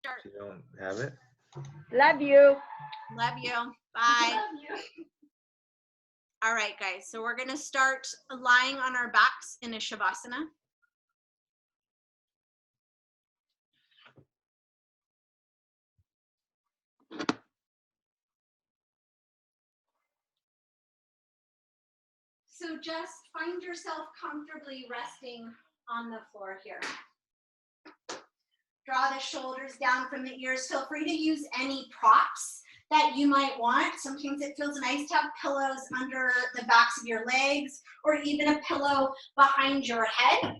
You don't have it? Love you. Love you. Bye. Love you. All right, guys. So we're going to start lying on our backs in a Shavasana. So just find yourself comfortably resting on the floor here. Draw the shoulders down from the ears. Feel free to use any props that you might want. Sometimes it feels nice to have pillows under the backs of your legs or even a pillow behind your head.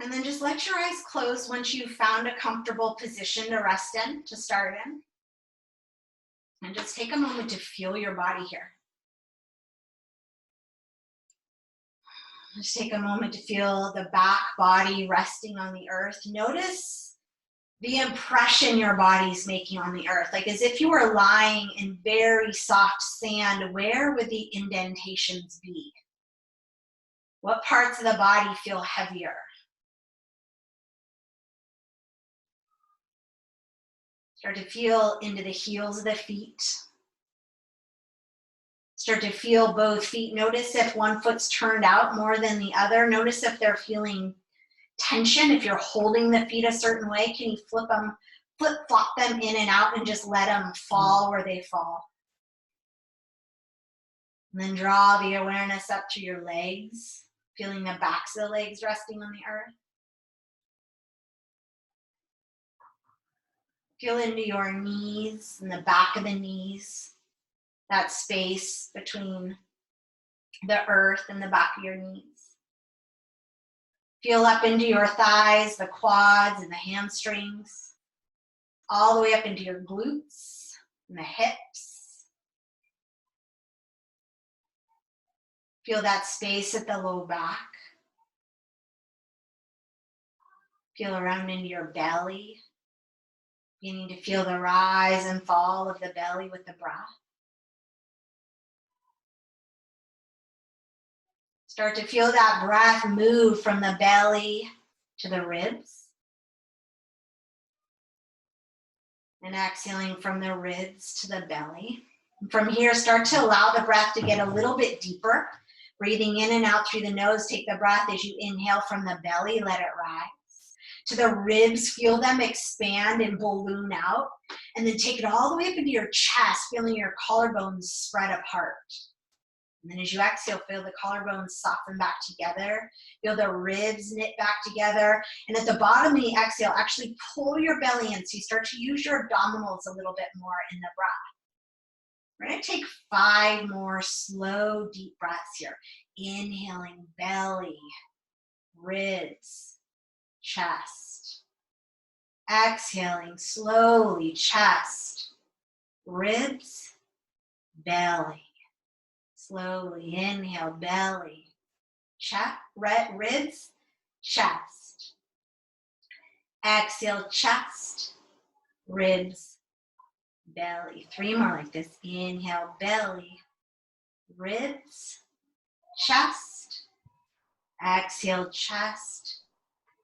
And then just let your eyes close once you've found a comfortable position to rest in, to start in. And just take a moment to feel your body here. Just take a moment to feel the back body resting on the earth. Notice the impression your body's making on the earth. Like as if you were lying in very soft sand, where would the indentations be? What parts of the body feel heavier? Start to feel into the heels of the feet. Start to feel both feet. Notice if one foot's turned out more than the other. Notice if they're feeling tension. If you're holding the feet a certain way, can you flip-flop them in and out and just let them fall where they fall? And then draw the awareness up to your legs, feeling the backs of the legs resting on the earth. Feel into your knees and the back of the knees, that space between the earth and the back of your knees. Feel up into your thighs, the quads and the hamstrings, all the way up into your glutes and the hips. Feel that space at the low back. Feel around into your belly, beginning to feel the rise and fall of the belly with the breath. Start to feel that breath move from the belly to the ribs. And exhaling from the ribs to the belly. And from here, start to allow the breath to get a little bit deeper. Breathing in and out through the nose, take the breath as you inhale from the belly, let it rise. To the ribs, feel them expand and balloon out. And then take it all the way up into your chest, feeling your collarbones spread apart. And then as you exhale, feel the collarbones soften back together. Feel the ribs knit back together. And at the bottom of the exhale, actually pull your belly in so you start to use your abdominals a little bit more in the breath. We're going to take 5 more slow, deep breaths here. Inhaling belly, ribs, chest. Exhaling slowly, chest, ribs, belly. Slowly inhale, belly, ribs, chest. Exhale, chest, ribs, belly. 3 more like this. Inhale, belly, ribs, chest. Exhale, chest,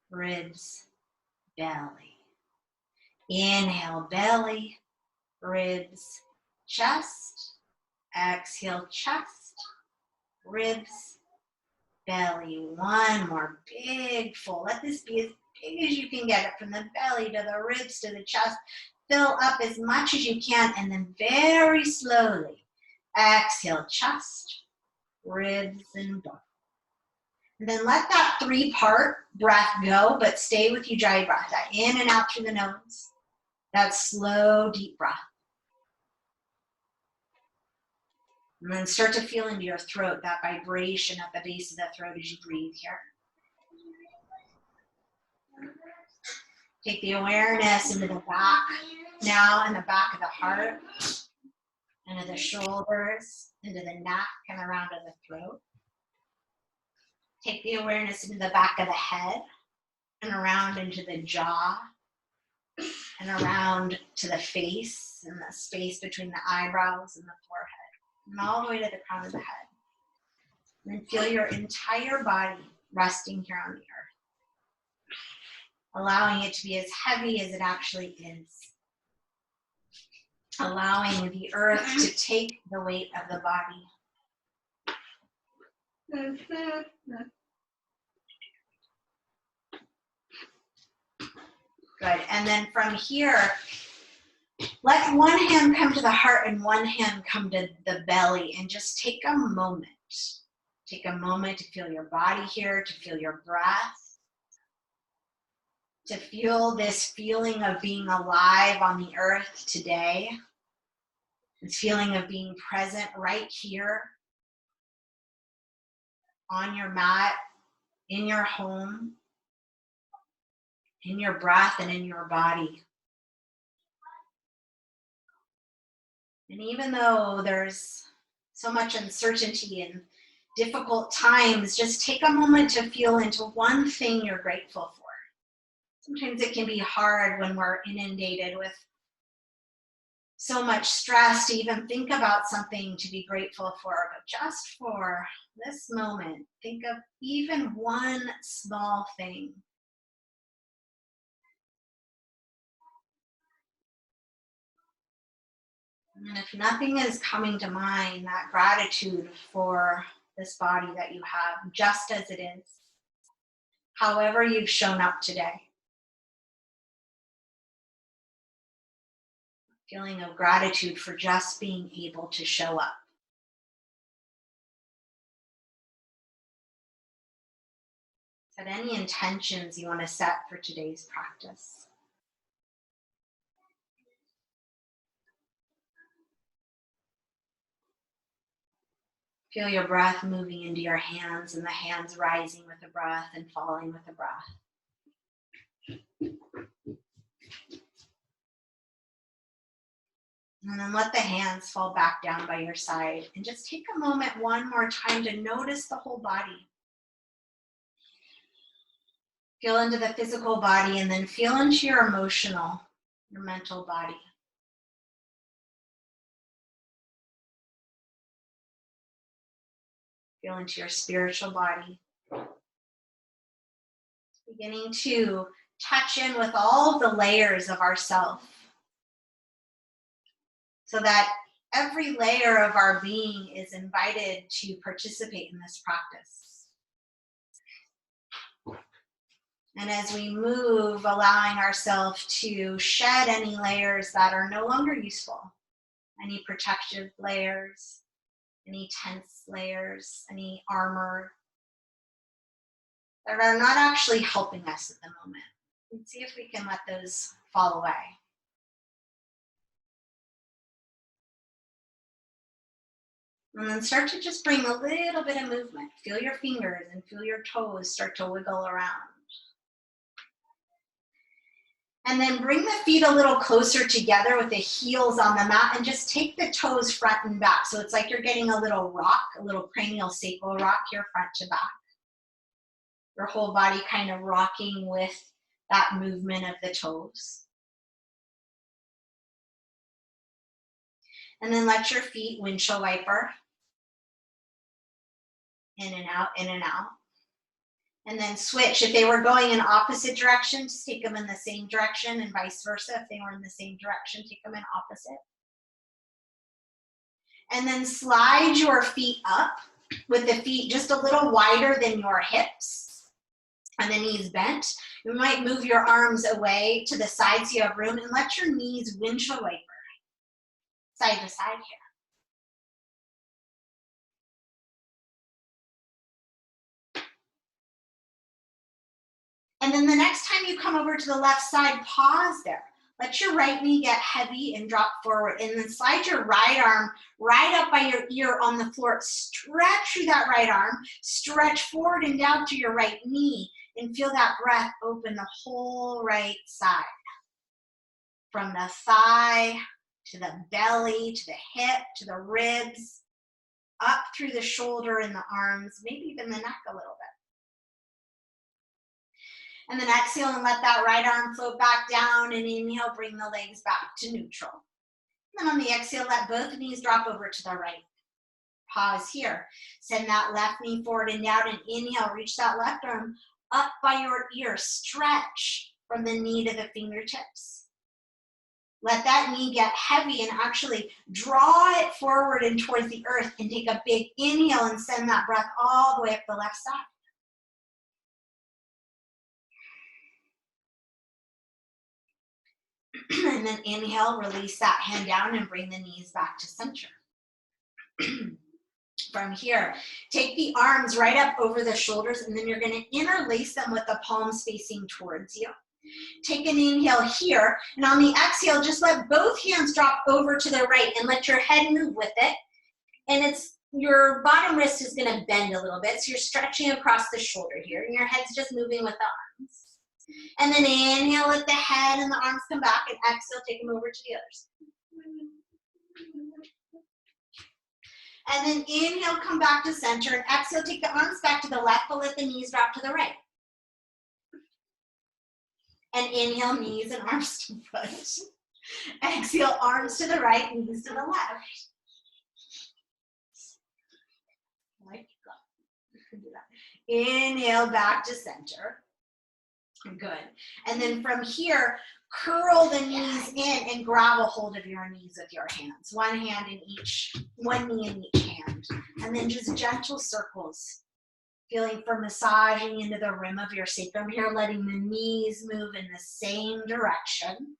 ribs, belly. Inhale, belly, ribs, chest. Exhale, chest, ribs, belly. 1 more big full. Let this be as big as you can get it, from the belly to the ribs to the chest. Fill up as much as you can, and then very slowly exhale, chest, ribs, and belly. And then let that 3-part breath go, but stay with Ujjayi breath. That in and out through the nose. That slow, deep breath. And then start to feel into your throat, that vibration at the base of the throat as you breathe here. Take the awareness into the back now, in the back of the heart, into the shoulders, into the neck, and around to the throat. Take the awareness into the back of the head, and around into the jaw, and around to the face, and the space between the eyebrows and the forehead. And all the way to the crown of the head. And then feel your entire body resting here on the earth. allowing it to be as heavy as it actually is. Allowing the earth to take the weight of the body. Good. And then from here, let one hand come to the heart and one hand come to the belly, and just take a moment. Take a moment to feel your body here, to feel your breath, to feel this feeling of being alive on the earth today. This feeling of being present right here on your mat, in your home, in your breath and in your body. And even though there's so much uncertainty and difficult times, just take a moment to feel into one thing you're grateful for. Sometimes it can be hard when we're inundated with so much stress to even think about something to be grateful for, but just for this moment, think of even one small thing. And if nothing is coming to mind, that gratitude for this body that you have, just as it is, however you've shown up today. Feeling of gratitude for just being able to show up. Set any intentions you want to set for today's practice. Feel your breath moving into your hands and the hands rising with the breath and falling with the breath. And then let the hands fall back down by your side. And just take a moment one more time to notice the whole body. Feel into the physical body and then feel into your emotional, your mental body. Feel into your spiritual body. Beginning to touch in with all of the layers of ourself, so that every layer of our being is invited to participate in this practice. And as we move, allowing ourselves to shed any layers that are no longer useful, any protective layers, any tense layers, any armor that are not actually helping us at the moment. And see if we can let those fall away. And then start to just bring a little bit of movement. Feel your fingers and feel your toes start to wiggle around. And then bring the feet a little closer together with the heels on the mat and just take the toes front and back. So it's like you're getting a little rock, a little cranial sacral rock here front to back. Your whole body kind of rocking with that movement of the toes. And then let your feet windshield wiper. In and out, in and out. And then switch. If they were going in opposite directions, take them in the same direction, and vice versa. If they were in the same direction, take them in opposite. And then slide your feet up with the feet just a little wider than your hips and the knees bent. You might move your arms away to the sides so you have room, and let your knees windshield wiper side to side here. And then the next time you come over to the left side, pause there. Let your right knee get heavy and drop forward. And then slide your right arm right up by your ear on the floor. Stretch through that right arm. Stretch forward and down to your right knee. And feel that breath open the whole right side. From the thigh to the belly, to the hip, to the ribs, up through the shoulder and the arms, maybe even the neck a little bit. And then exhale and let that right arm float back down, and inhale, bring the legs back to neutral. And then on the exhale, let both knees drop over to the right. Pause here. Send that left knee forward and down, and inhale, reach that left arm up by your ear. Stretch from the knee to the fingertips. Let that knee get heavy and actually draw it forward and towards the earth, and take a big inhale and send that breath all the way up the left side. And then inhale, release that hand down and bring the knees back to center. From here, take the arms right up over the shoulders, and then you're going to interlace them with the palms facing towards you. Take an inhale here, and on the exhale, just let both hands drop over to the right and let your head move with it. And your bottom wrist is going to bend a little bit, so you're stretching across the shoulder here, and your head's just moving with the arms. And then inhale, let the head and the arms come back, and exhale, take them over to the other side. And then inhale, come back to center, and exhale, take the arms back to the left, but let the knees drop to the right. And inhale, knees and arms to foot. Exhale, arms to the right, knees to the left. Inhale, back to center. Good. And then from here, curl the knees in and grab a hold of your knees with your hands. One knee in each hand. And then just gentle circles. Feeling for massaging into the rim of your sacrum here, letting the knees move in the same direction.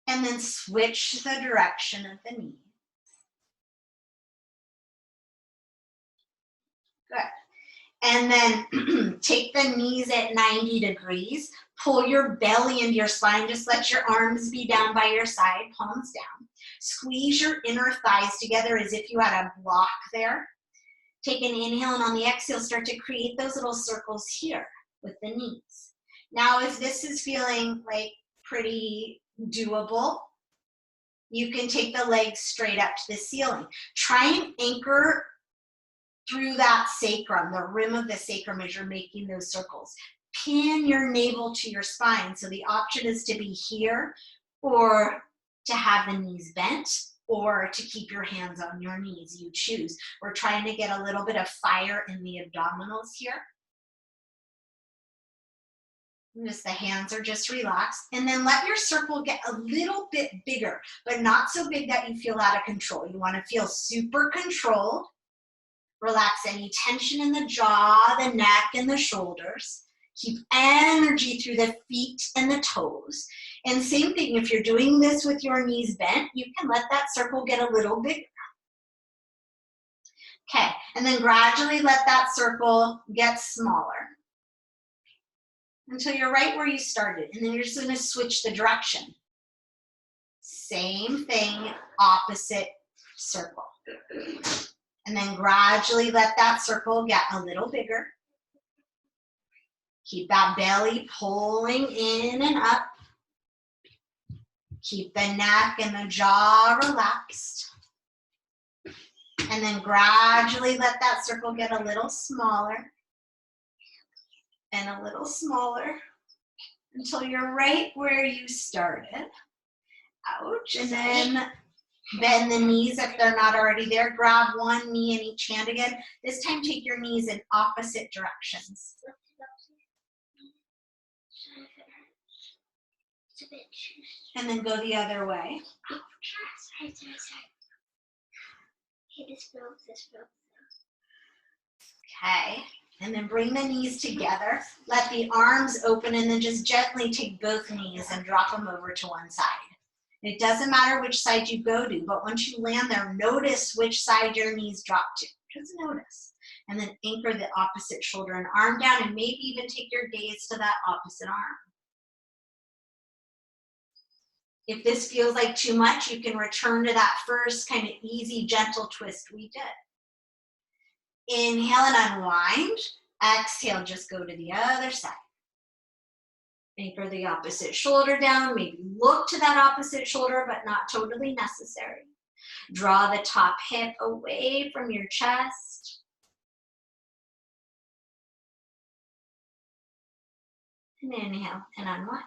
And then switch the direction of the knee. Good. And then take the knees at 90 degrees. Pull your belly into your spine. Just let your arms be down by your side, palms down. Squeeze your inner thighs together as if you had a block there. Take an inhale, and on the exhale, start to create those little circles here with the knees. Now, if this is feeling like pretty doable, you can take the legs straight up to the ceiling. Try and anchor through that sacrum, the rim of the sacrum, as you're making those circles. Pin your navel to your spine. So the option is to be here, or to have the knees bent, or to keep your hands on your knees. You choose. We're trying to get a little bit of fire in the abdominals here. Just the hands are just relaxed. And then let your circle get a little bit bigger, but not so big that you feel out of control. You want to feel super controlled. Relax any tension in the jaw, the neck, and the shoulders. Keep energy through the feet and the toes. And same thing, if you're doing this with your knees bent, you can let that circle get a little bigger. Okay, and then gradually let that circle get smaller until you're right where you started. And then you're just going to switch the direction. Same thing, opposite circle. And then gradually let that circle get a little bigger. Keep that belly pulling in and up. Keep the neck and the jaw relaxed. And then gradually let that circle get a little smaller and a little smaller until you're right where you started. Ouch. And then bend the knees if they're not already there. Grab one knee in each hand again. This time take your knees in opposite directions. And then go the other way. Sorry. Okay, this broke. Okay, and then bring the knees together. Let the arms open, and then just gently take both knees and drop them over to one side. It doesn't matter which side you go to, but once you land there, notice which side your knees drop to. Just notice. And then anchor the opposite shoulder and arm down, and maybe even take your gaze to that opposite arm. If this feels like too much, you can return to that first kind of easy, gentle twist we did. Inhale and unwind. Exhale, just go to the other side. Anchor the opposite shoulder down. Maybe look to that opposite shoulder, but not totally necessary. Draw the top hip away from your chest. And inhale and unwind.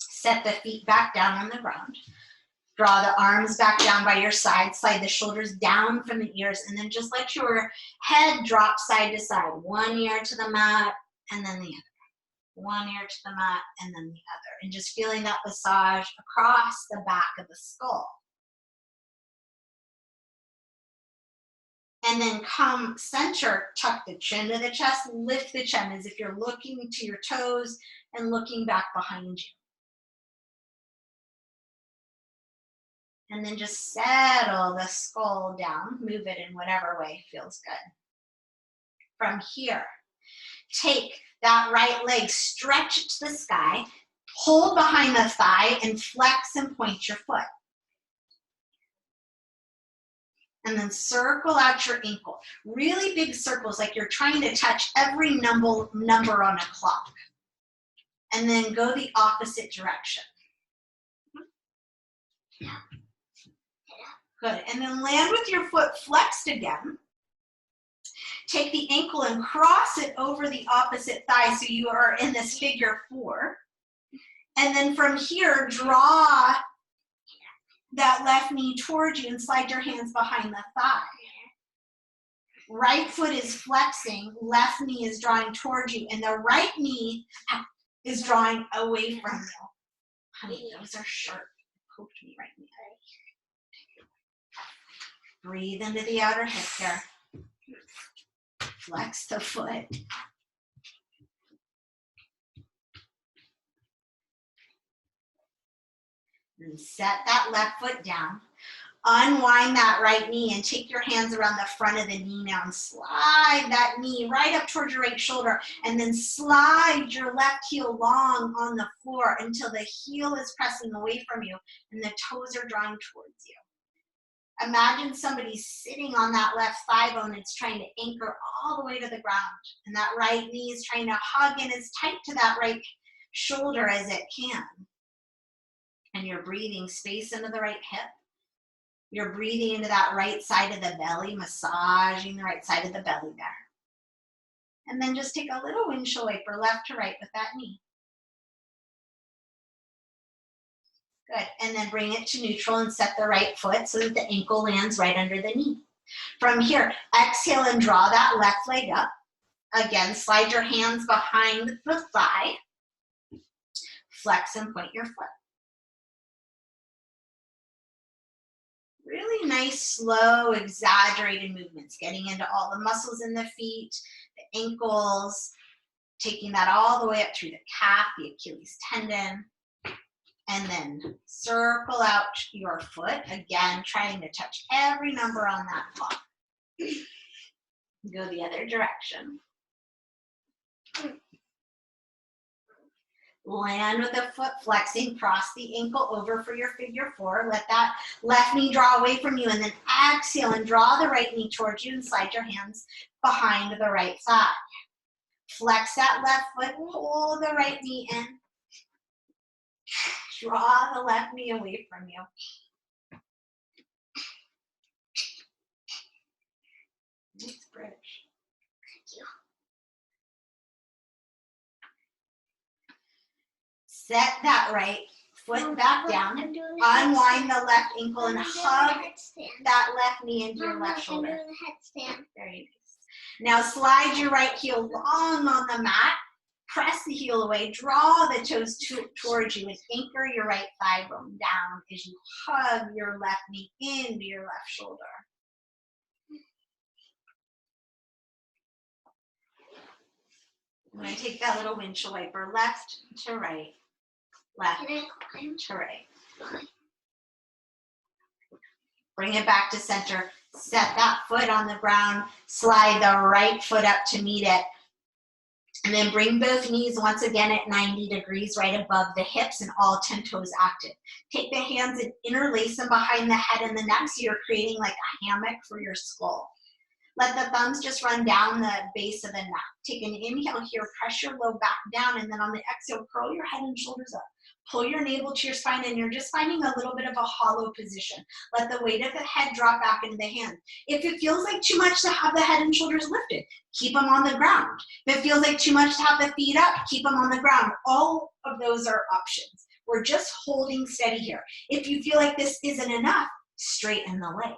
Set the feet back down on the ground. Draw the arms back down by your side. Slide the shoulders down from the ears, and then just let your head drop side to side. One ear to the mat, and then the other. One ear to the mat and then the other. And just feeling that massage across the back of the skull. And then come center, tuck the chin to the chest, lift the chin as if you're looking to your toes and looking back behind you. And then just settle the skull down, move it in whatever way feels good. From here, take that right leg, stretch it to the sky, hold behind the thigh and flex and point your foot. And then circle out your ankle. Really big circles, like you're trying to touch every number on a clock. And then go the opposite direction. Good. And then land with your foot flexed again. Take the ankle and cross it over the opposite thigh so you are in this figure 4. And then from here, draw that left knee towards you and slide your hands behind the thigh. Right foot is flexing, left knee is drawing towards you, and the right knee is drawing away from you. Honey, those are sharp. It poked me right in the eye. Breathe into the outer hip here. Flex the foot. And set that left foot down. Unwind that right knee and take your hands around the front of the knee now and slide that knee right up towards your right shoulder, and then slide your left heel long on the floor until the heel is pressing away from you and the toes are drawing towards you. Imagine somebody sitting on that left thigh bone. It's trying to anchor all the way to the ground, and that right knee is trying to hug in as tight to that right shoulder as it can. And you're breathing space into the right hip. You're breathing into that right side of the belly, massaging the right side of the belly there. And then just take a little windshield wiper left to right with that knee. Good. And then bring it to neutral and set the right foot so that the ankle lands right under the knee. From here, exhale and draw that left leg up. Again, slide your hands behind the thigh. Flex and point your foot. Really nice, slow, exaggerated movements, getting into all the muscles in the feet, the ankles, taking that all the way up through the calf, the Achilles tendon, and then circle out your foot, again, trying to touch every number on that clock. Go the other direction. Land with the foot flexing, cross the ankle over for your figure 4. Let that left knee draw away from you, and then exhale and draw the right knee towards you and slide your hands behind the right thigh. Flex that left foot, pull the right knee in. Draw the left knee away from you. Nice bridge. Thank you. Set that right foot back down. Unwind the left ankle and hug that left knee into your left shoulder. I'm doing the headstand. Very nice. Now slide your right heel long on the mat. Press the heel away. Draw the toes towards you and anchor your right thigh bone down as you hug your left knee into your left shoulder. I'm going to take that little windshield wiper left to right. Left to right. Bring it back to center. Set that foot on the ground. Slide the right foot up to meet it. And then bring both knees once again at 90 degrees right above the hips and all 10 toes active. Take the hands and interlace them behind the head and the neck so you're creating like a hammock for your skull. Let the thumbs just run down the base of the neck. Take an inhale here, press your low back down, and then on the exhale, curl your head and shoulders up. Pull your navel to your spine, and you're just finding a little bit of a hollow position. Let the weight of the head drop back into the hand. If it feels like too much to have the head and shoulders lifted, keep them on the ground. If it feels like too much to have the feet up, keep them on the ground. All of those are options. We're just holding steady here. If you feel like this isn't enough, straighten the legs.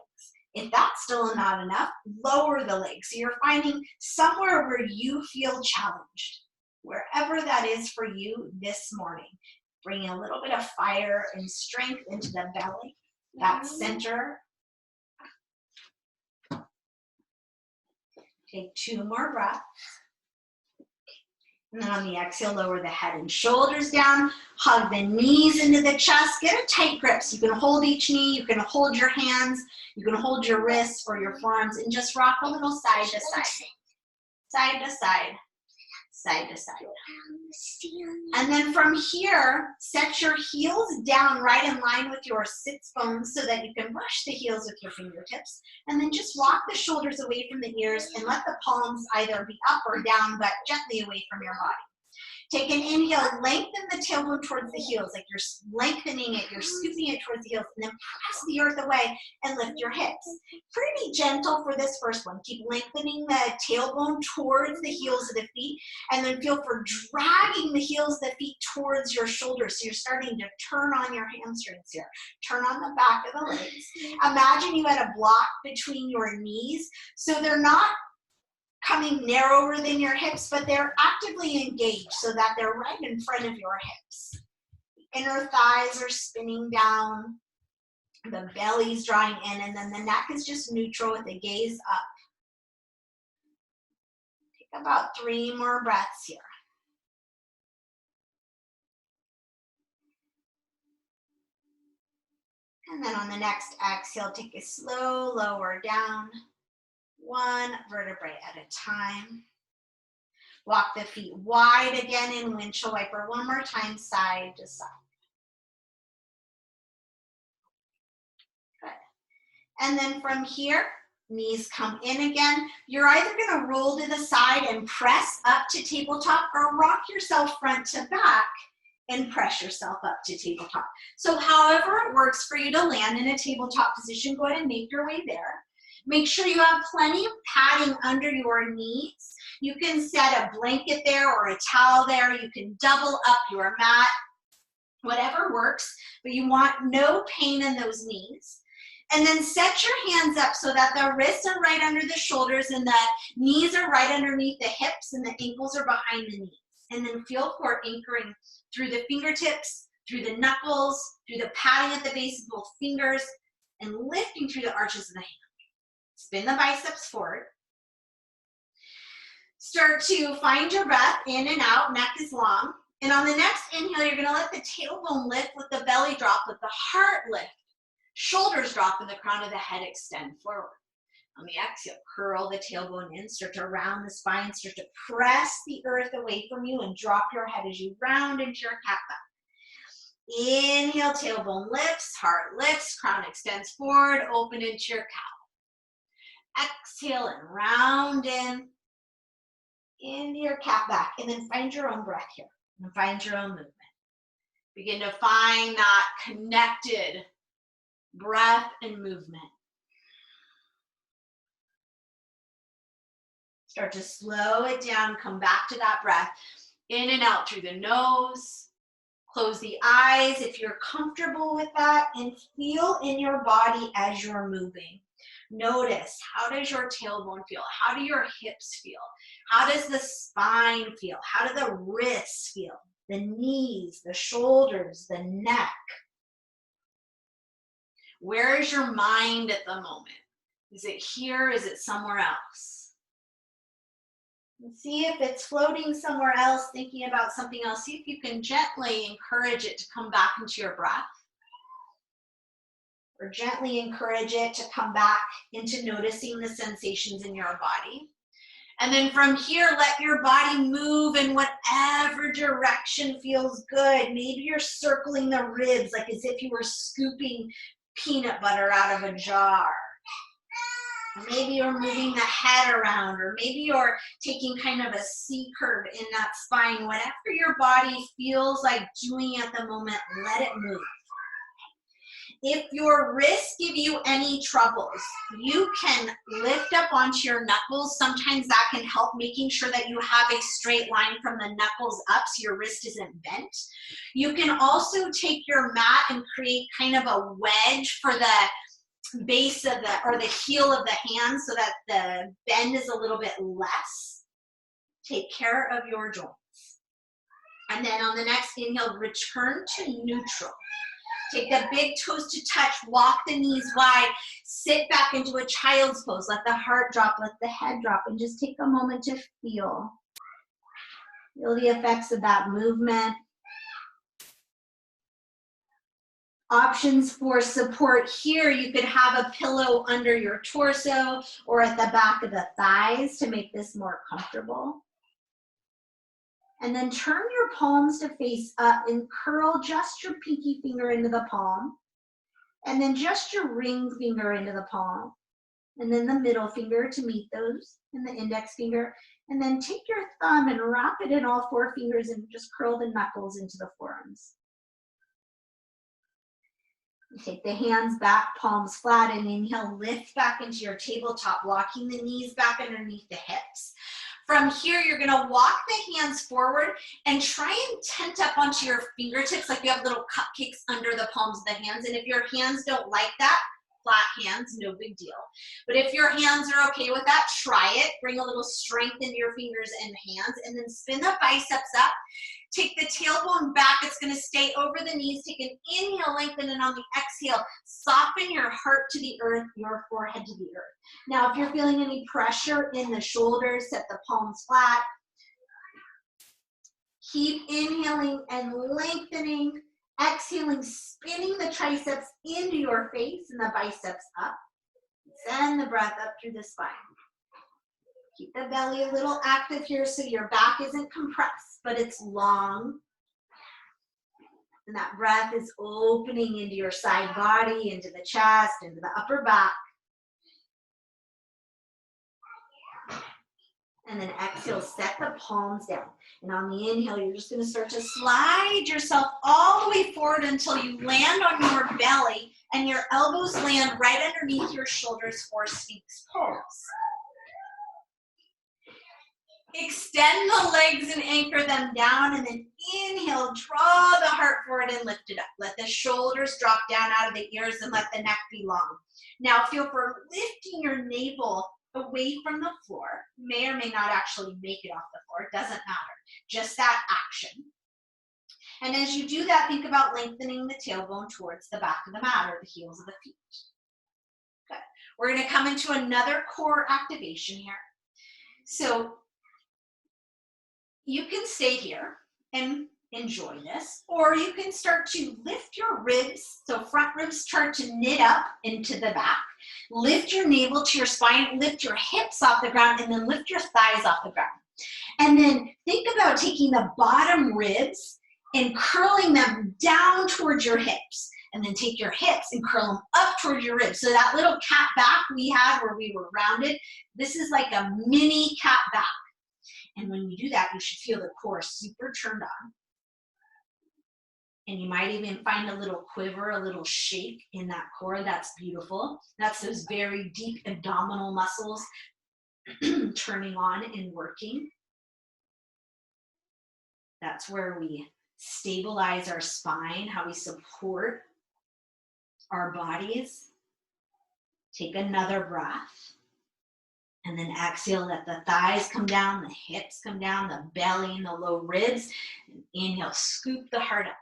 If that's still not enough, lower the legs. So you're finding somewhere where you feel challenged. wherever that is for you this morning. Bring a little bit of fire and strength into the belly, that center. Take 2 more breaths. And then on the exhale, lower the head and shoulders down. Hug the knees into the chest. Get a tight grip. So you can hold each knee. You can hold your hands. You can hold your wrists or your forearms and just rock a little side to side. Side to side. Side to side. And then from here, set your heels down right in line with your sits bones so that you can brush the heels with your fingertips. And then just walk the shoulders away from the ears and let the palms either be up or down, but gently away from your body. Take an inhale, lengthen the tailbone towards the heels, like you're lengthening it, you're scooping it towards the heels, and then press the earth away and lift your hips. Pretty gentle for this first one. Keep lengthening the tailbone towards the heels of the feet, and then feel for dragging the heels of the feet towards your shoulders. So you're starting to turn on your hamstrings here. Turn on the back of the legs. Imagine you had a block between your knees, so they're not coming narrower than your hips, but they're actively engaged so that they're right in front of your hips. The inner thighs are spinning down, the belly's drawing in, and then the neck is just neutral with the gaze up. Take about 3 more breaths here. And then on the next exhale, take a slow lower down. 1 vertebrae at a time. Walk the feet wide again in windshield wiper. 1 more time, side to side. Good. And then from here, knees come in again. You're either going to roll to the side and press up to tabletop or rock yourself front to back and press yourself up to tabletop. So however it works for you to land in a tabletop position, go ahead and make your way there. Make sure you have plenty of padding under your knees. You can set a blanket there or a towel there. You can double up your mat, whatever works, but you want no pain in those knees. And then set your hands up so that the wrists are right under the shoulders and the knees are right underneath the hips and the ankles are behind the knees. And then feel for anchoring through the fingertips, through the knuckles, through the padding at the base of both fingers, and lifting through the arches of the hand. Spin the biceps forward. Start to find your breath in and out, neck is long. And on the next inhale, you're gonna let the tailbone lift with the belly drop, let the heart lift. Shoulders drop and the crown of the head extend forward. On the exhale, curl the tailbone in, start to round the spine, start to press the earth away from you and drop your head as you round into your cat bow. Inhale, tailbone lifts, heart lifts, crown extends forward, open into your cow. Exhale and round in, into your cat back, and then find your own breath here, and find your own movement. Begin to find that connected breath and movement. Start to slow it down, come back to that breath, in and out through the nose. Close the eyes if you're comfortable with that, and feel in your body as you're moving. Notice, how does your tailbone feel? How do your hips feel? How does the spine feel? How do the wrists feel? The knees, the shoulders, the neck. Where is your mind at the moment? Is it here? Is it somewhere else? And see if it's floating somewhere else, thinking about something else. See if you can gently encourage it to come back into your breath. Or gently encourage it to come back into noticing the sensations in your body. And then from here, let your body move in whatever direction feels good. Maybe you're circling the ribs like as if you were scooping peanut butter out of a jar. Maybe you're moving the head around, or maybe you're taking kind of a C curve in that spine. Whatever your body feels like doing at the moment, let it move. If your wrists give you any troubles, you can lift up onto your knuckles. Sometimes that can help making sure that you have a straight line from the knuckles up so your wrist isn't bent. You can also take your mat and create kind of a wedge for the base of the, or the heel of the hand so that the bend is a little bit less. Take care of your joints. And then on the next inhale, return to neutral. Take the big toes to touch, walk the knees wide, sit back into a child's pose. Let the heart drop, let the head drop, and just take a moment to feel. Feel the effects of that movement. Options for support here, you could have a pillow under your torso or at the back of the thighs to make this more comfortable. And then turn your palms to face up and curl just your pinky finger into the palm. And then just your ring finger into the palm. And then the middle finger to meet those, and the index finger. And then take your thumb and wrap it in all four fingers and just curl the knuckles into the forearms. Take the hands back, palms flat, and inhale, lift back into your tabletop, walking the knees back underneath the hips. From here, you're gonna walk the hands forward and try and tent up onto your fingertips like you have little cupcakes under the palms of the hands. And if your hands don't like that, flat hands, no big deal. But if your hands are okay with that, try it. Bring a little strength into your fingers and hands, and then spin the biceps up. Take the tailbone back. It's going to stay over the knees. Take an inhale, lengthen, and on the exhale, soften your heart to the earth, your forehead to the earth. Now, if you're feeling any pressure in the shoulders, set the palms flat. Keep inhaling and lengthening. Exhaling, spinning the triceps into your face and the biceps up. Send the breath up through the spine. Keep the belly a little active here so your back isn't compressed, but it's long. And that breath is opening into your side body, into the chest, into the upper back. And then exhale, set the palms down. And on the inhale, you're just going to start to slide yourself all the way forward until you land on your belly and your elbows land right underneath your shoulders for Sphinx pose. Extend the legs and anchor them down, and then inhale, draw the heart forward and lift it up. Let the shoulders drop down out of the ears and let the neck be long. Now feel for lifting your navel away from the floor. You may or may not actually make it off the floor. It doesn't matter. Just that action. And as you do that, think about lengthening the tailbone towards the back of the mat or the heels of the feet. Good. We're going to come into another core activation here. So you can stay here and enjoy this, or you can start to lift your ribs. So front ribs start to knit up into the back. Lift your navel to your spine, lift your hips off the ground, and then lift your thighs off the ground. And then think about taking the bottom ribs and curling them down towards your hips. And then take your hips and curl them up towards your ribs. So that little cat back we had where we were rounded, this is like a mini cat back. And when you do that, you should feel the core super turned on. And you might even find a little quiver, a little shake in that core. That's beautiful. That's those very deep abdominal muscles turning on and working. That's where we stabilize our spine, how we support our bodies. Take another breath. And then exhale, let the thighs come down, the hips come down, the belly and the low ribs. And inhale, scoop the heart up.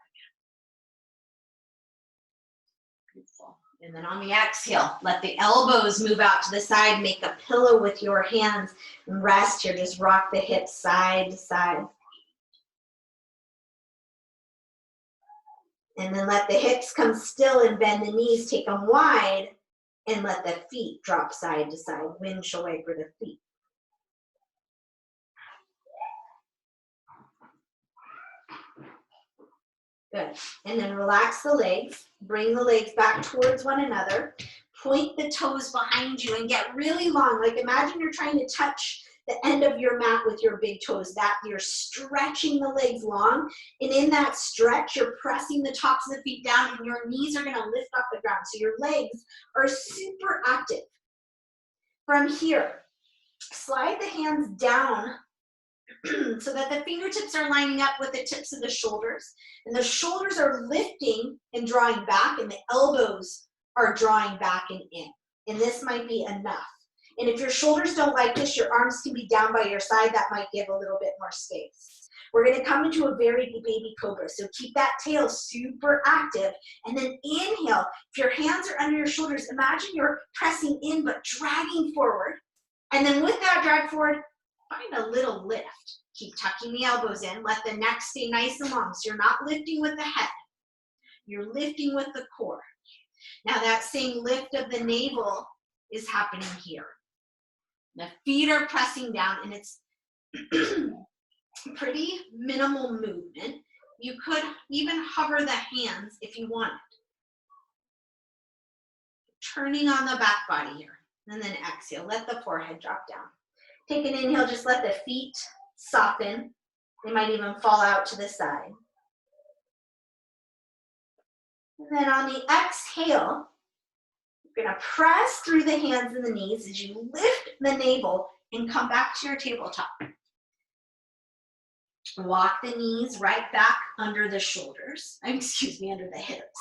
Beautiful. And then on the exhale, let the elbows move out to the side, make a pillow with your hands, and rest here. Just rock the hips side to side. And then let the hips come still and bend the knees, take them wide, and let the feet drop side to side. Windshield wiper the feet. Good. And then relax the legs. Bring the legs back towards one another. Point the toes behind you and get really long. Like imagine you're trying to touch the end of your mat with your big toes. That you're stretching the legs long. And in that stretch, you're pressing the tops of the feet down and your knees are going to lift off the ground. So your legs are super active. From here, slide the hands down so that the fingertips are lining up with the tips of the shoulders. And the shoulders are lifting and drawing back, and the elbows are drawing back and in. And this might be enough. And if your shoulders don't like this, your arms can be down by your side. That might give a little bit more space. We're gonna come into a very baby cobra. So keep that tail super active. And then inhale. If your hands are under your shoulders, imagine you're pressing in but dragging forward. And then with that drag forward, find a little lift. Keep tucking the elbows in. Let the neck stay nice and long. So you're not lifting with the head. You're lifting with the core. Now that same lift of the navel is happening here. The feet are pressing down, and it's pretty minimal movement. You could even hover the hands if you wanted. Turning on the back body here. And then exhale. Let the forehead drop down. Take an inhale. Just let the feet soften. They might even fall out to the side. And then on the exhale, you're going to press through the hands and the knees as you lift the navel and come back to your tabletop. Walk the knees right back under the shoulders, under the hips.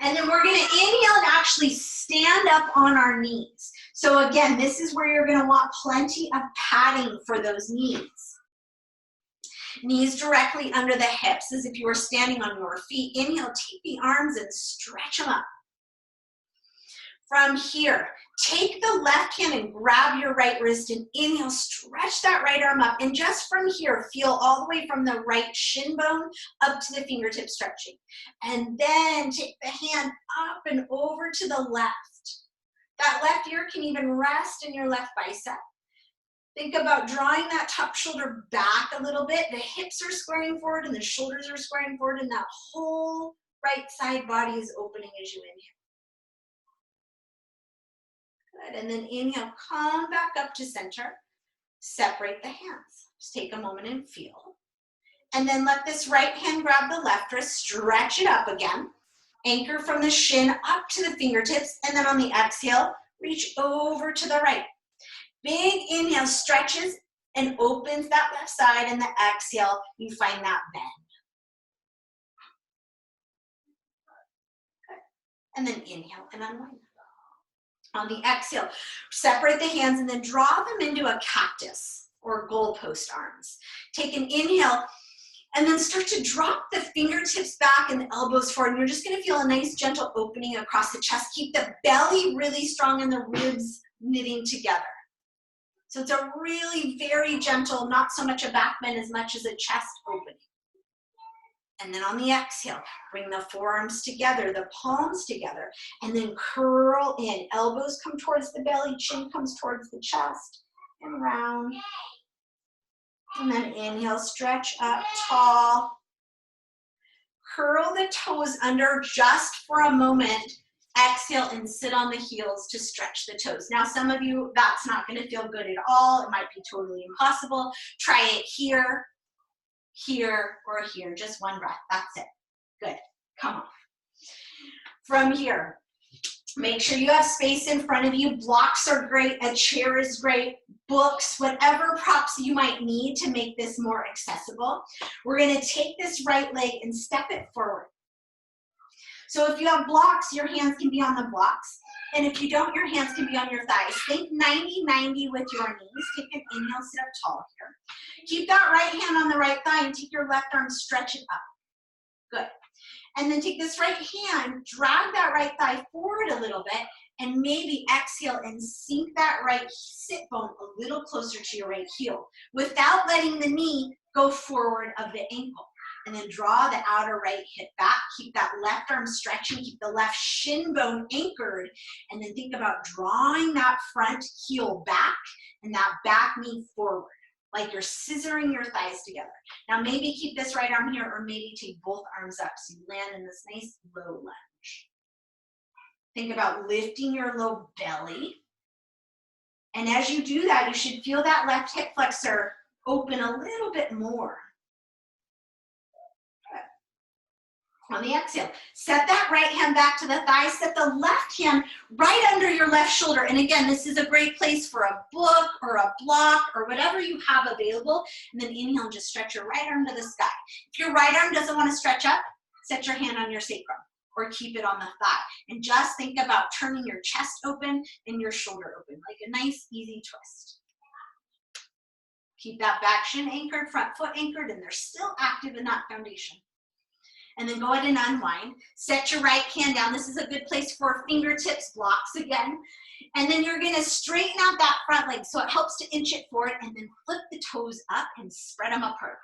And then we're going to inhale and actually stand up on our knees. So again, this is where you're going to want plenty of padding for those knees. Knees directly under the hips as if you were standing on your feet. Inhale, take the arms and stretch them up. From here, take the left hand and grab your right wrist and inhale, stretch that right arm up. And just from here, feel all the way from the right shin bone up to the fingertip stretching. And then take the hand up and over to the left. That left ear can even rest in your left bicep. Think about drawing that top shoulder back a little bit. The hips are squaring forward and the shoulders are squaring forward, and that whole right side body is opening as you inhale. Good, and then inhale, come back up to center. Separate the hands. Just take a moment and feel. And then let this right hand grab the left wrist, stretch it up again. Anchor from the shin up to the fingertips, and then on the exhale, reach over to the right. Big inhale stretches and opens that left side, and the exhale, you find that bend. Good. And then inhale and unwind. On the exhale, separate the hands and then draw them into a cactus or goalpost arms. Take an inhale and then start to drop the fingertips back and the elbows forward. And you're just going to feel a nice gentle opening across the chest. Keep the belly really strong and the ribs knitting together. So it's a really very gentle, not so much a back bend as much as a chest opening. And then on the exhale, bring the forearms together, the palms together, and then curl in. Elbows come towards the belly, chin comes towards the chest, and round. And then inhale, stretch up tall. Curl the toes under just for a moment. Exhale and sit on the heels to stretch the toes. Now, some of you, that's not going to feel good at all. It might be totally impossible. Try it here, here, or here. Just one breath. That's it. Good. Come on. From here, make sure you have space in front of you. Blocks are great. A chair is great. Books, whatever props you might need to make this more accessible. We're going to take this right leg and step it forward. So if you have blocks, your hands can be on the blocks. And if you don't, your hands can be on your thighs. Think 90-90 with your knees. Take an inhale, sit up tall here. Keep that right hand on the right thigh and take your left arm, stretch it up. Good. And then take this right hand, drag that right thigh forward a little bit, and maybe exhale and sink that right sit bone a little closer to your right heel without letting the knee go forward of the ankle. And then draw the outer right hip back. Keep that left arm stretching. Keep the left shin bone anchored. And then think about drawing that front heel back and that back knee forward, like you're scissoring your thighs together. Now maybe keep this right arm here, or maybe take both arms up so you land in this nice low lunge. Think about lifting your low belly. And as you do that, you should feel that left hip flexor open a little bit more. On the exhale, set that right hand back to the thigh, set the left hand right under your left shoulder. And again, this is a great place for a book or a block or whatever you have available. And then inhale and just stretch your right arm to the sky. If your right arm doesn't want to stretch up, set your hand on your sacrum or keep it on the thigh. And just think about turning your chest open and your shoulder open, like a nice, easy twist. Keep that back shin anchored, front foot anchored, and they're still active in that foundation. And then go ahead and unwind. Set your right hand down. This is a good place for fingertips, blocks again. And then you're gonna straighten out that front leg so it helps to inch it forward, and then flip the toes up and spread them apart.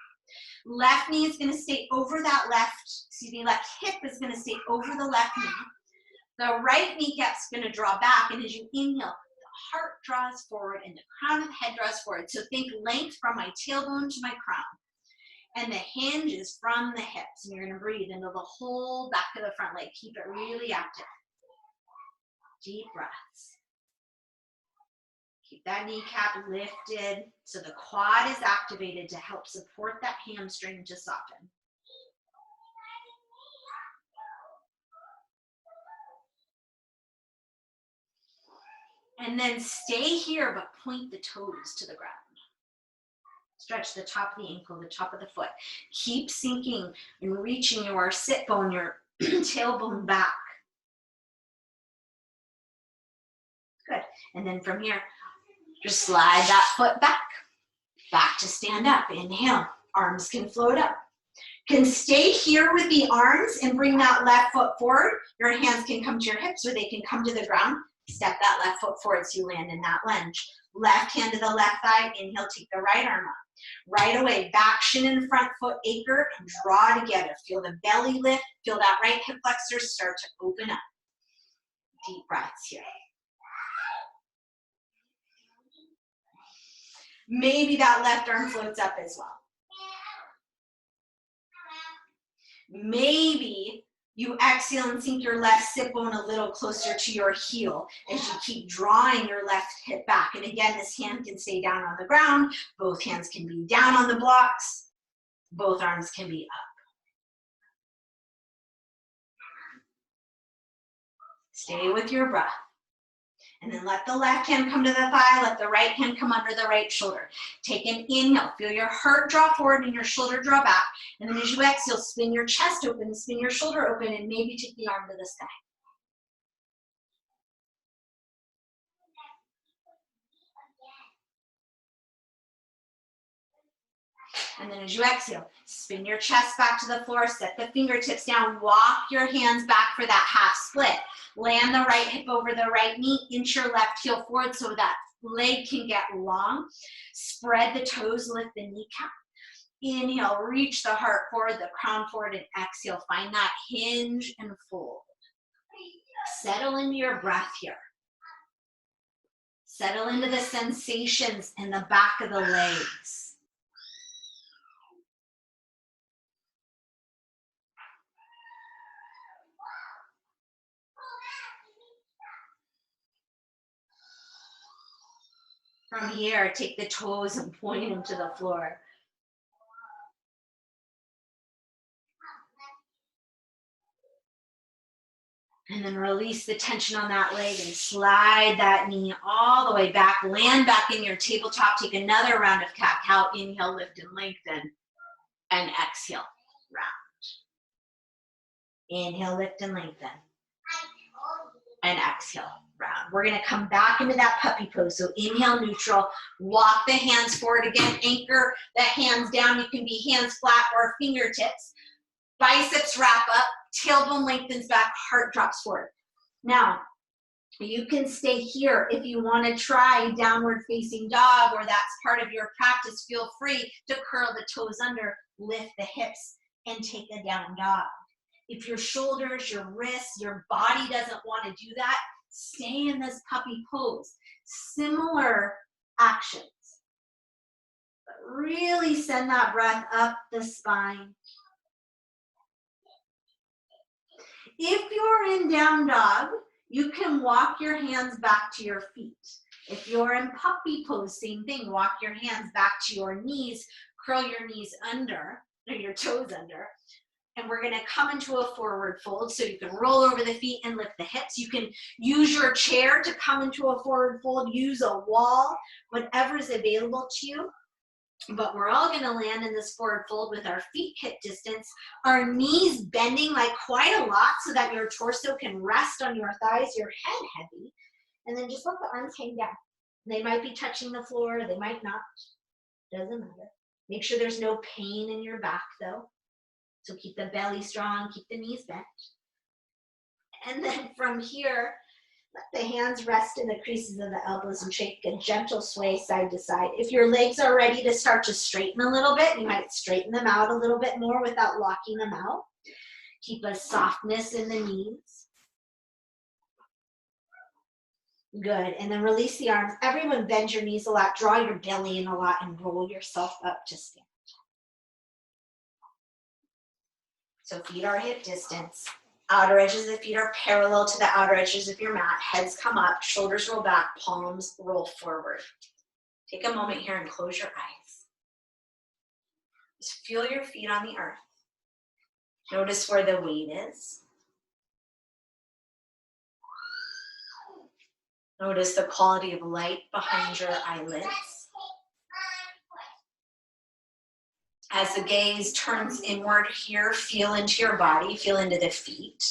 Left knee is gonna stay over that left hip is gonna stay over the left knee. The right kneecap's gonna draw back, and as you inhale, the heart draws forward and the crown of the head draws forward. So think length from my tailbone to my crown. And the hinge is from the hips. And you're gonna breathe into the whole back of the front leg. Keep it really active. Deep breaths. Keep that kneecap lifted so the quad is activated to help support that hamstring to soften. And then stay here, but point the toes to the ground. Stretch the top of the ankle, the top of the foot. Keep sinking and reaching your sit bone, your tailbone back. Good. And then from here, just slide that foot back to stand up. Inhale, arms can float up. Can stay here with the arms and bring that left foot forward. Your hands can come to your hips or they can come to the ground. Step that left foot forward so you land in that lunge. Left hand to the left thigh, inhale, take the right arm up. Right away, back shin and front foot anchor and draw together. Feel the belly lift, feel that right hip flexor start to open up. Deep breaths here. Maybe that left arm floats up as well. Maybe you exhale and sink your left sit bone a little closer to your heel as you keep drawing your left hip back. And again, this hand can stay down on the ground. Both hands can be down on the blocks. Both arms can be up. Stay with your breath. And then let the left hand come to the thigh, let the right hand come under the right shoulder. Take an inhale, feel your heart draw forward and your shoulder draw back. And then as you exhale, spin your chest open, spin your shoulder open, and maybe take the arm to the sky. And then as you exhale, spin your chest back to the floor, set the fingertips down, walk your hands back for that half split. Land the right hip over the right knee, inch your left heel forward so that leg can get long. Spread the toes, lift the kneecap. Inhale, reach the heart forward, the crown forward, and exhale. Find that hinge and fold. Settle into your breath here. Settle into the sensations in the back of the legs. From here, take the toes and point them to the floor. And then release the tension on that leg and slide that knee all the way back. Land back in your tabletop. Take another round of cat-cow. Inhale, lift and lengthen. And exhale, round. Inhale, lift and lengthen. And exhale, round. We're gonna come back into that puppy pose. So inhale, neutral. Walk the hands forward again. Anchor the hands down. You can be hands flat or fingertips. Biceps wrap up. Tailbone lengthens back, heart drops forward. Now, you can stay here if you want to try downward facing dog or that's part of your practice. Feel free to curl the toes under, lift the hips, and take a down dog. If your shoulders, your wrists, your body doesn't want to do that, stay in this puppy pose. Similar actions. But really send that breath up the spine. If you're in down dog, you can walk your hands back to your feet. If you're in puppy pose, same thing. Walk your hands back to your knees, curl your knees under, or your toes under. And we're gonna come into a forward fold. So you can roll over the feet and lift the hips. You can use your chair to come into a forward fold, use a wall, whatever's available to you. But we're all gonna land in this forward fold with our feet hip distance, our knees bending like quite a lot so that your torso can rest on your thighs, your head heavy, and then just let the arms hang down. They might be touching the floor, they might not. Doesn't matter. Make sure there's no pain in your back though. So keep the belly strong, keep the knees bent. And then from here, let the hands rest in the creases of the elbows and take a gentle sway side to side. If your legs are ready to start to straighten a little bit, you might straighten them out a little bit more without locking them out. Keep a softness in the knees. Good, and then release the arms. Everyone bend your knees a lot, draw your belly in a lot, and roll yourself up to stand. So feet are hip distance. Outer edges of the feet are parallel to the outer edges of your mat. Heads come up, shoulders roll back, palms roll forward. Take a moment here and close your eyes. Just feel your feet on the earth. Notice where the weight is. Notice the quality of light behind your eyelids. As the gaze turns inward here, feel into your body, feel into the feet.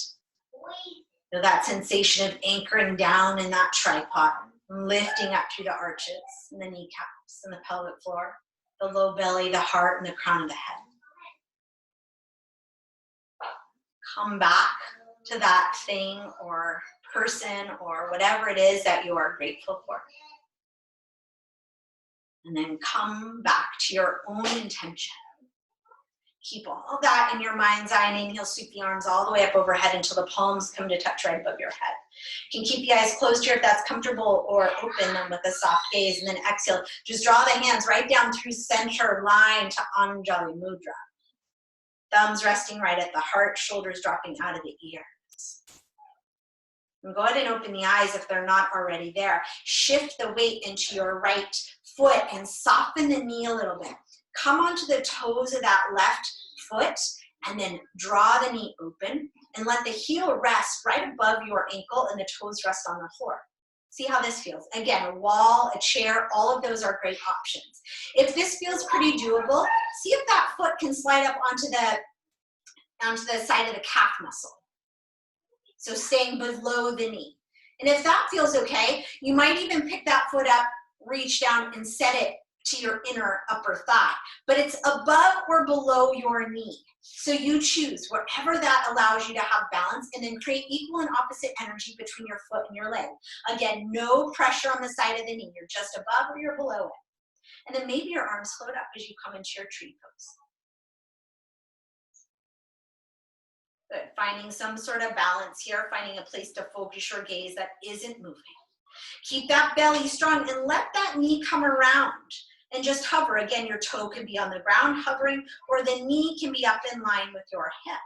Feel that sensation of anchoring down in that tripod, lifting up through the arches and the kneecaps and the pelvic floor, the low belly, the heart, and the crown of the head. Come back to that thing or person or whatever it is that you are grateful for. And then come back to your own intention. Keep all that in your mind's eye, and inhale, sweep the arms all the way up overhead until the palms come to touch right above your head. You can keep the eyes closed here if that's comfortable, or open them with a soft gaze, and then exhale. Just draw the hands right down through center line to Anjali Mudra. Thumbs resting right at the heart, shoulders dropping out of the ears. And go ahead and open the eyes if they're not already there. Shift the weight into your right foot and soften the knee a little bit. Come onto the toes of that left foot and then draw the knee open and let the heel rest right above your ankle and the toes rest on the floor. See how this feels. Again, a wall, a chair, all of those are great options. If this feels pretty doable, see if that foot can slide up onto the side of the calf muscle. So staying below the knee. And if that feels okay, you might even pick that foot up, reach down and set it to your inner upper thigh, but it's above or below your knee. So you choose wherever that allows you to have balance, and then create equal and opposite energy between your foot and your leg. Again, no pressure on the side of the knee. You're just above or you're below it. And then maybe your arms float up as you come into your tree pose. Good, finding some sort of balance here, finding a place to focus your gaze that isn't moving. Keep that belly strong and let that knee come around. And just hover. Again, your toe can be on the ground hovering, or the knee can be up in line with your hip.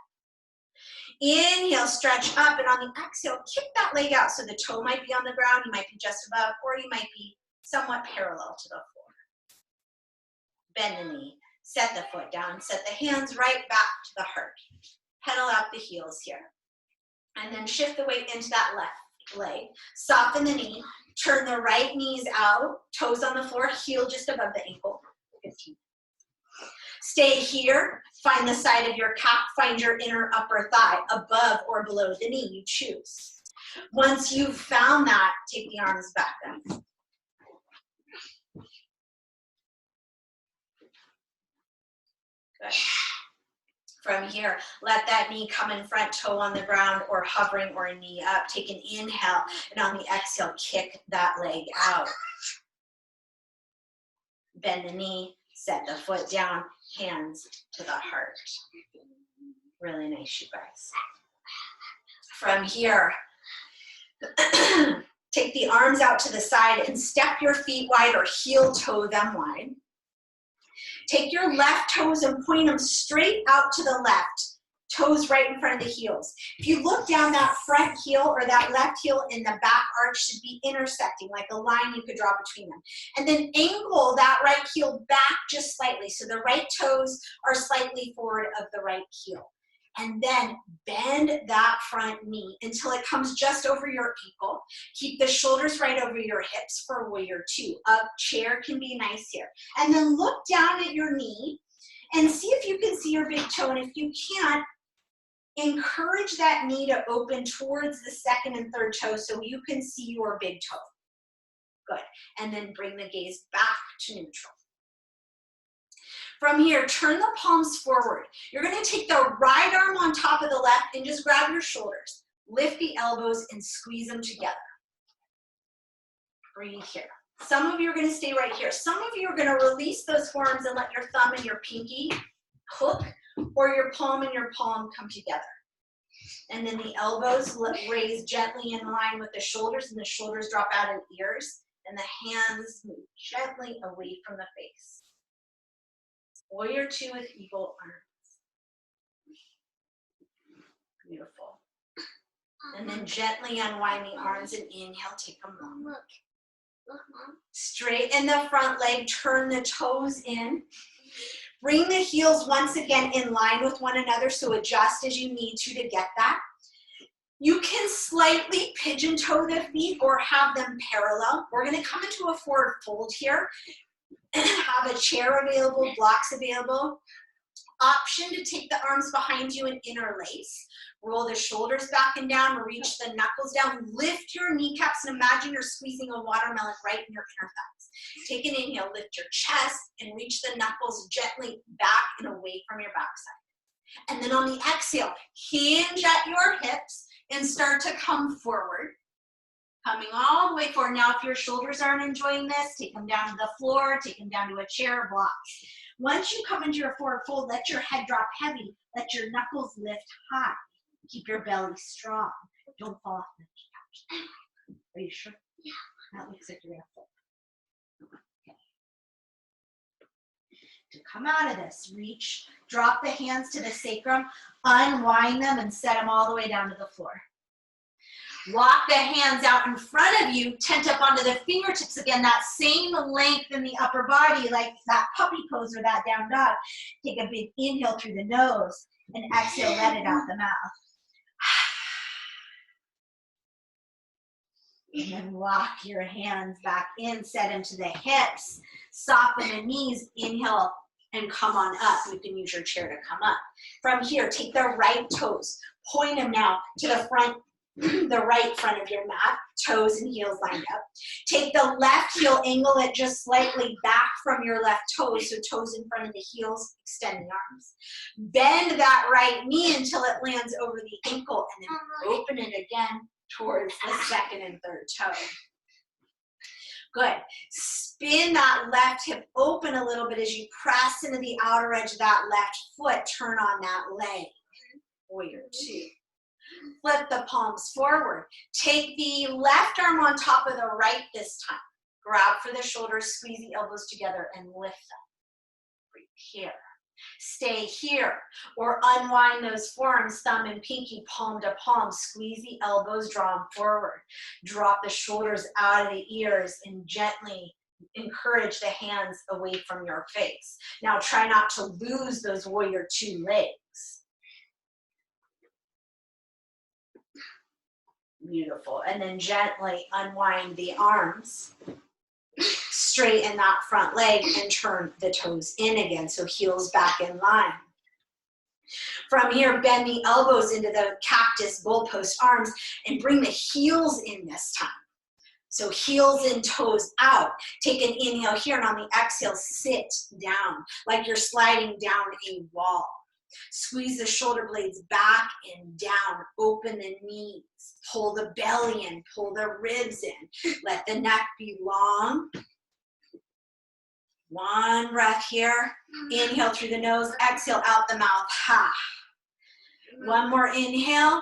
Inhale, stretch up, and on the exhale, kick that leg out. So the toe might be on the ground, you might be just above, or you might be somewhat parallel to the floor. Bend the knee, set the foot down, set the hands right back to the heart. Pedal out the heels here. And then shift the weight into that left leg. Soften the knee. Turn the right knees out, toes on the floor, heel just above the ankle. 15. Stay here, find the side of your calf, find your inner upper thigh, above or below the knee, you choose. Once you've found that, take the arms back up. Good. From here, let that knee come in front, toe on the ground or hovering or a knee up. Take an inhale, and on the exhale, kick that leg out. Bend the knee, set the foot down, hands to the heart. Really nice, you guys. From here, take the arms out to the side and step your feet wide or heel toe them wide. Take your left toes and point them straight out to the left. Toes right in front of the heels. If you look down, that front heel or that left heel in the back arch should be intersecting, like a line you could draw between them. And then angle that right heel back just slightly. So the right toes are slightly forward of the right heel. And then bend that front knee until it comes just over your ankle. Keep the shoulders right over your hips for warrior two. Up, chair can be nice here. And then look down at your knee and see if you can see your big toe. And if you can't, encourage that knee to open towards the second and third toe so you can see your big toe. Good. And then bring the gaze back to neutral. From here, turn the palms forward. You're going to take the right arm on top of the left and just grab your shoulders. Lift the elbows and squeeze them together. Breathe here. Some of you are going to stay right here. Some of you are going to release those forearms and let your thumb and your pinky hook, or your palm and your palm come together. And then the elbows raise gently in line with the shoulders, and the shoulders drop out of ears, and the hands move gently away from the face. Warrior two with eagle arms. Beautiful. And then gently unwind the arms and inhale, take them long. Look. Look, Mom. Straighten the front leg, turn the toes in. Bring the heels once again in line with one another, so adjust as you need to get that. You can slightly pigeon toe the feet or have them parallel. We're going to come into a forward fold here and have a chair available, blocks available. Option to take the arms behind you and interlace. Roll the shoulders back and down, reach the knuckles down, lift your kneecaps, and imagine you're squeezing a watermelon right in your inner thighs. Take an inhale, lift your chest, and reach the knuckles gently back and away from your backside. And then on the exhale, hinge at your hips and start to come forward. Coming all the way forward. Now, if your shoulders aren't enjoying this, take them down to the floor, take them down to a chair or blocks. Once you come into your forward fold, let your head drop heavy. Let your knuckles lift high. Keep your belly strong. Don't fall off the couch. Are you sure? Yeah. That looks like you're going to flip. Okay. To come out of this, reach, drop the hands to the sacrum, unwind them, and set them all the way down to the floor. Walk the hands out in front of you, tent up onto the fingertips again, that same length in the upper body, like that puppy pose or that down dog. Take a big inhale through the nose and exhale, let it out the mouth. And then walk your hands back in, set into the hips, soften the knees, inhale, and come on up. You can use your chair to come up. From here, take the right toes, point them now to the front, the right front of your mat, toes and heels lined up. Take the left heel, angle it just slightly back from your left toes, so toes in front of the heels, extend the arms. Bend that right knee until it lands over the ankle, and then open it again towards the second and third toe. Good. Spin that left hip open a little bit as you press into the outer edge of that left foot. Turn on that leg. Warrior two. Flip the palms forward. Take the left arm on top of the right this time. Grab for the shoulders, squeeze the elbows together, and lift them. Breathe here. Stay here, or unwind those forearms, thumb and pinky, palm to palm. Squeeze the elbows, draw them forward. Drop the shoulders out of the ears and gently encourage the hands away from your face. Now try not to lose those warrior two legs. Beautiful. And then gently unwind the arms. Straighten that front leg and turn the toes in again, so heels back in line. From here, bend the elbows into the cactus goalpost arms and bring the heels in this time. So heels and toes out. Take an inhale here, and on the exhale, sit down like you're sliding down a wall. Squeeze the shoulder blades back and down. Open the knees. Pull the belly in. Pull the ribs in. Let the neck be long. One breath here. Inhale through the nose. Exhale out the mouth. Ha. One more inhale.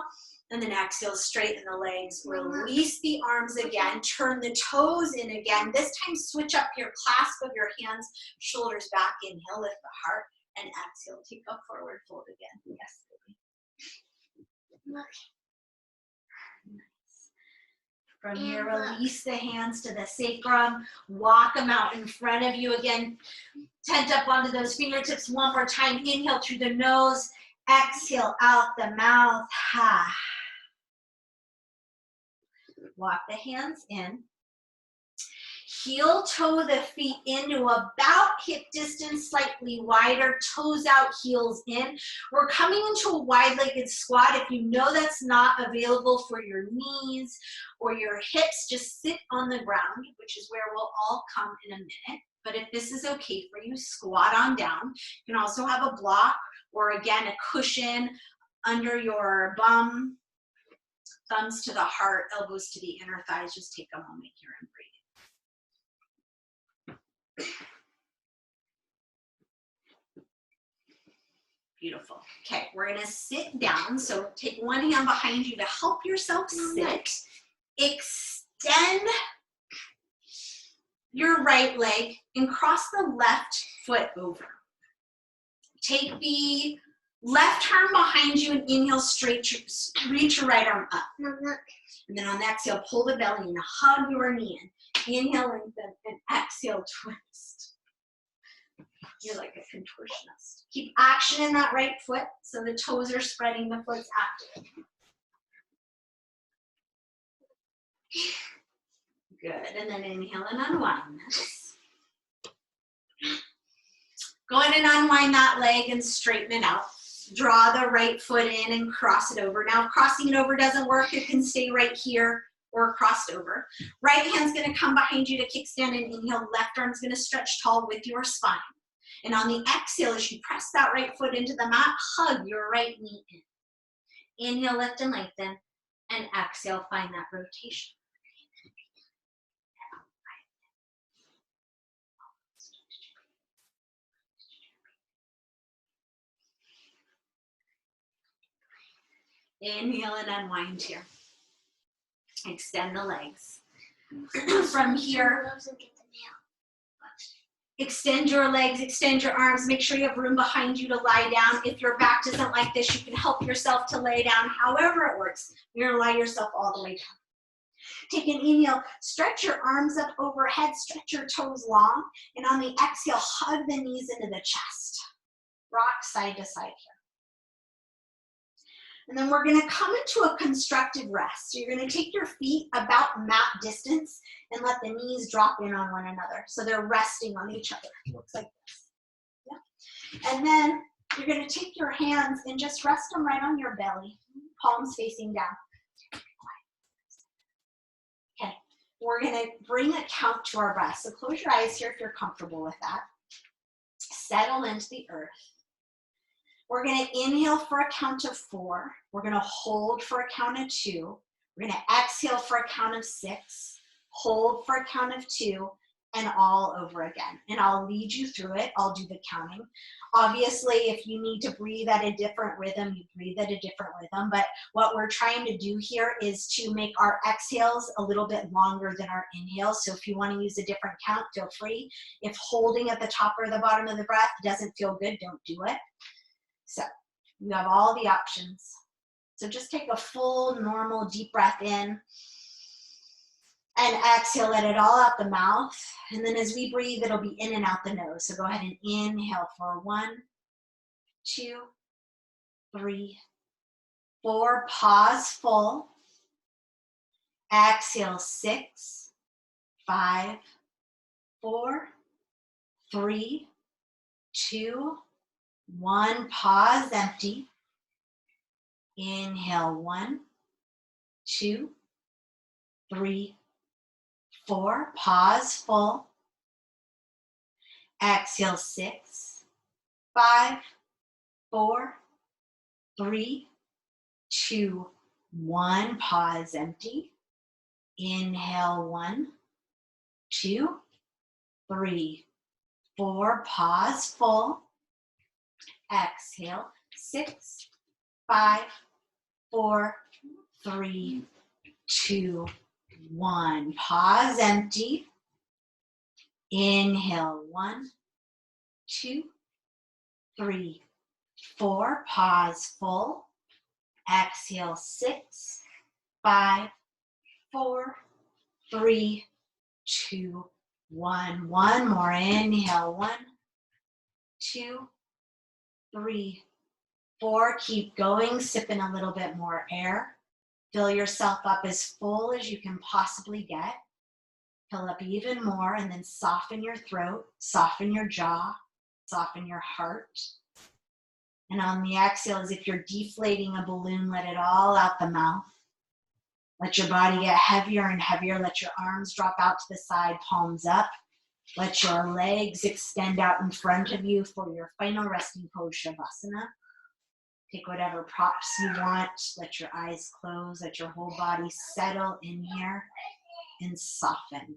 And then exhale, straighten the legs. Release the arms again. Turn the toes in again. This time, switch up your clasp of your hands. Shoulders back. Inhale, lift the heart. And exhale, take a forward fold again. Yes, baby. Look. Nice. From here, release the hands to the sacrum. Walk them out in front of you again. Tent up onto those fingertips one more time. Inhale through the nose. Exhale out the mouth. Ha. Walk the hands in. Heel toe the feet into about hip distance, slightly wider, toes out, heels in. We're coming into a wide-legged squat. If you know that's not available for your knees or your hips, just sit on the ground, which is where we'll all come in a minute. But if this is okay for you, squat on down. You can also have a block or again, a cushion under your bum, thumbs to the heart, elbows to the inner thighs. Just take a moment here and breathe. Beautiful. Okay, we're gonna sit down. So take one hand behind you to help yourself sit. Extend your right leg and cross the left foot over. Take the left arm behind you and inhale straight, reach your right arm up. And then on the exhale, pull the belly and hug your knee in. Inhale, lengthen, and exhale, twist. You're like a contortionist. Keep action in that right foot so the toes are spreading, the foot's active. Good, and then inhale and unwind this. Go ahead and unwind that leg and straighten it out. Draw the right foot in and cross it over. Now, if crossing it over doesn't work, it can stay right here or crossed over. Right hand's gonna come behind you to kickstand and inhale. Left arm's gonna stretch tall with your spine. And on the exhale, as you press that right foot into the mat, hug your right knee in. Inhale, lift and lengthen, and exhale, find that rotation. Inhale and unwind here. Extend the legs. From here, extend your legs, extend your arms. Make sure you have room behind you to lie down. If your back doesn't like this, you can help yourself to lay down. However it works, you're gonna lie yourself all the way down. Take an inhale, stretch your arms up overhead, stretch your toes long, and on the exhale, hug the knees into the chest. Rock side to side here. And then we're gonna come into a constructive rest. So you're gonna take your feet about mat distance and let the knees drop in on one another. So they're resting on each other. It looks like this. Yeah. And then you're gonna take your hands and just rest them right on your belly, palms facing down. Okay, we're gonna bring a count to our breath. So close your eyes here if you're comfortable with that. Settle into the earth. We're gonna inhale for a count of 4. We're gonna hold for a count of 2. We're gonna exhale for a count of 6. Hold for a count of 2, and all over again. And I'll lead you through it. I'll do the counting. Obviously, if you need to breathe at a different rhythm, you breathe at a different rhythm. But what we're trying to do here is to make our exhales a little bit longer than our inhales. So if you want to use a different count, feel free. If holding at the top or the bottom of the breath doesn't feel good, don't do it. So you have all the options. So just take a full, normal, deep breath in. And exhale, let it all out the mouth. And then as we breathe, it'll be in and out the nose. So go ahead and inhale for 1, 2, 3, 4. Pause full. Exhale, 6, 5, 4, 3, 2, 1. Pause, empty. Inhale, 1, 2, 3, 4. Pause, full. Exhale, 6, 5, 4, 3, 2, 1. Pause, empty. Inhale, 1, 2, 3, 4. Pause, full. Exhale, 6, 5, 4, 3, 2, 1. Pause, empty. Inhale, 1, 2, 3, 4. Pause, full. Exhale, 6, 5, 4, 3, 2, 1. One more. Inhale, 1, 2, 3, 4. Keep going. Sipping a little bit more air. Fill yourself up as full as you can possibly get. Fill up even more, and then soften your throat, soften your jaw, soften your heart. And on the exhale, as if you're deflating a balloon, let it all out the mouth. Let your body get heavier and heavier. Let your arms drop out to the side, palms up. Let your legs extend out in front of you for your final resting pose, Shavasana. Take whatever props you want. Let your eyes close. Let your whole body settle in here and soften.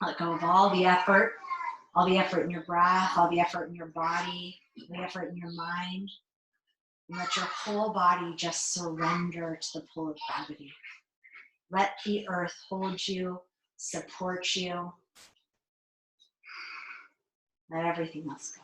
Let go of all the effort in your breath, all the effort in your body, all the effort in your mind. And let your whole body just surrender to the pull of gravity. Let the earth hold you, support you. Let everything else go.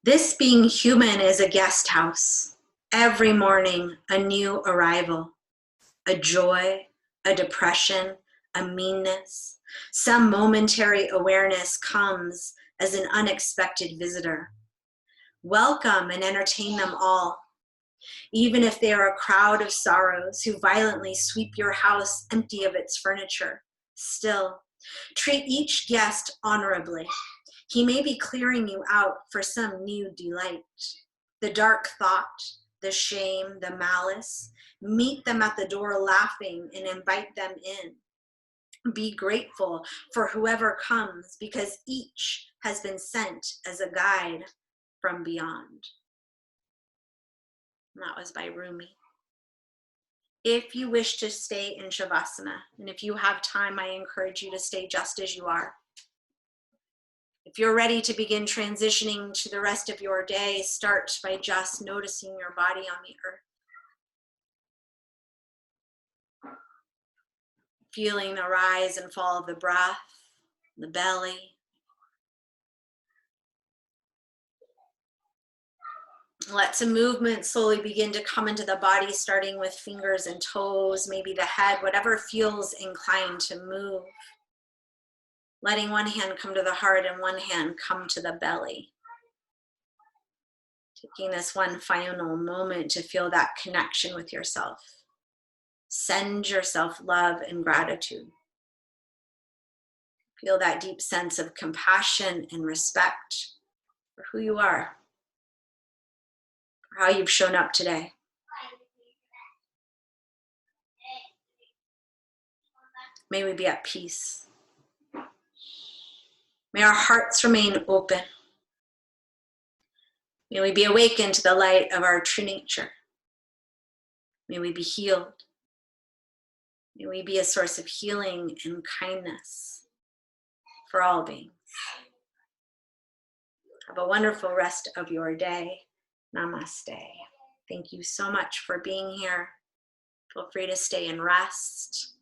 This being human is a guest house. Every morning, a new arrival, a joy, a depression, a meanness. Some momentary awareness comes as an unexpected visitor. Welcome and entertain them all, even if they are a crowd of sorrows who violently sweep your house empty of its furniture. Still, treat each guest honorably. He may be clearing you out for some new delight. The dark thought, the shame, the malice, meet them at the door laughing and invite them in. Be grateful for whoever comes because each has been sent as a guide from beyond. And that was by Rumi. If you wish to stay in Shavasana, and if you have time, I encourage you to stay just as you are. If you're ready to begin transitioning to the rest of your day, start by just noticing your body on the earth. Feeling the rise and fall of the breath, the belly. Let some movement slowly begin to come into the body, starting with fingers and toes, maybe the head, whatever feels inclined to move. Letting one hand come to the heart and one hand come to the belly. Taking this one final moment to feel that connection with yourself. Send yourself love and gratitude. Feel that deep sense of compassion and respect for who you are, for how you've shown up today. May we be at peace. May our hearts remain open. May we be awakened to the light of our true nature. May we be healed. May we be a source of healing and kindness for all beings. Have a wonderful rest of your day. Namaste. Thank you so much for being here. Feel free to stay and rest.